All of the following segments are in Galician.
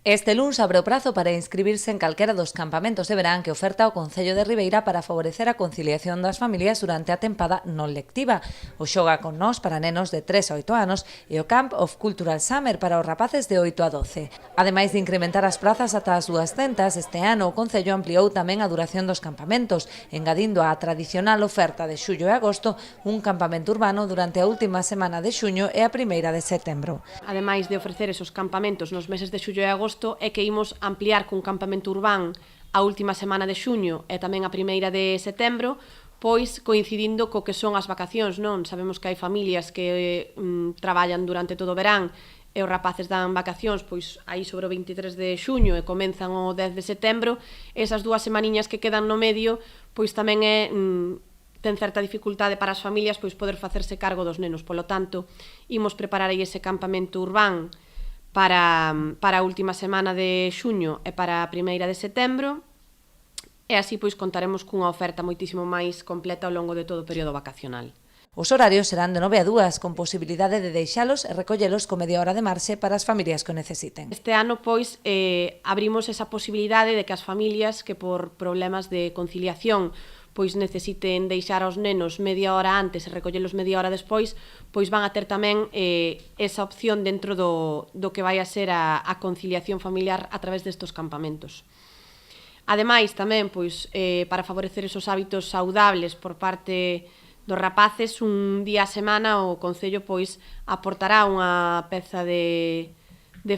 Este luns abre o prazo para inscribirse en calquera dos campamentos de verán que oferta o Concello de Ribeira para favorecer a conciliación das familias durante a tempada non lectiva. O Xoga con Nós para nenos de 3 a 8 anos e o Camp of Cultural Summer para os rapaces de 8 a 12. Ademais de incrementar as prazas ata as 200, este ano o Concello ampliou tamén a duración dos campamentos, engadindo á tradicional oferta de xullo e agosto un campamento urbano durante a última semana de xuño e a primeira de setembro. Ademais de ofrecer esos campamentos nos meses de xullo e agosto, é que imos ampliar cun campamento urbán a última semana de xuño e tamén a primeira de setembro, pois coincidindo co que son as vacacións, non? Sabemos que hai familias que traballan durante todo o verán e os rapaces dan vacacións pois aí sobre o 23 de xuño e comenzan o 10 de setembro, esas 2 semaniñas que quedan no medio, pois tamén ten certa dificultade para as familias pois poder facerse cargo dos nenos. Polo tanto, imos preparar aí ese campamento urbán para a última semana de xuño e para a primeira de setembro, e así pois contaremos cunha oferta moitísimo máis completa ao longo de todo o período vacacional. Os horarios serán de 9 a 2, con posibilidade de deixalos e recollelos con media hora de marxe para as familias que o necesiten. Este ano, pois, abrimos esa posibilidade de que as familias que por problemas de conciliación pois necesiten deixar aos nenos media hora antes e recollelos media hora despois, pois van a ter tamén esa opción dentro do que vai a ser a conciliación familiar a través destes campamentos. Ademais, tamén, pois, para favorecer esos hábitos saudables por parte dos rapaces, un día a semana o Concello pois aportará unha peza de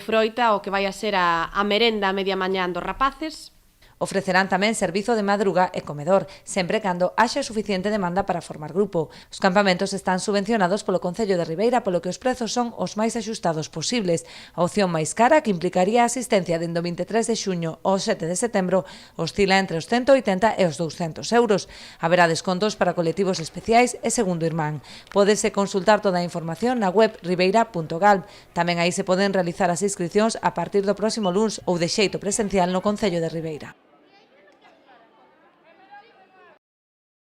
froita o que vai a ser a merenda a media mañán dos rapaces. Ofrecerán tamén servizo de madruga e comedor, sempre cando haxa suficiente demanda para formar grupo. Os campamentos están subvencionados polo Concello de Ribeira, polo que os prezos son os máis axustados posibles. A opción máis cara, que implicaría a asistencia dende o 23 de xuño ao 7 de setembro, oscila entre os 180 e os 200 euros. Haberá descontos para colectivos especiais e segundo irmán. Pódese consultar toda a información na web ribeira.gal. Tamén aí se poden realizar as inscricións a partir do próximo luns ou de xeito presencial no Concello de Ribeira.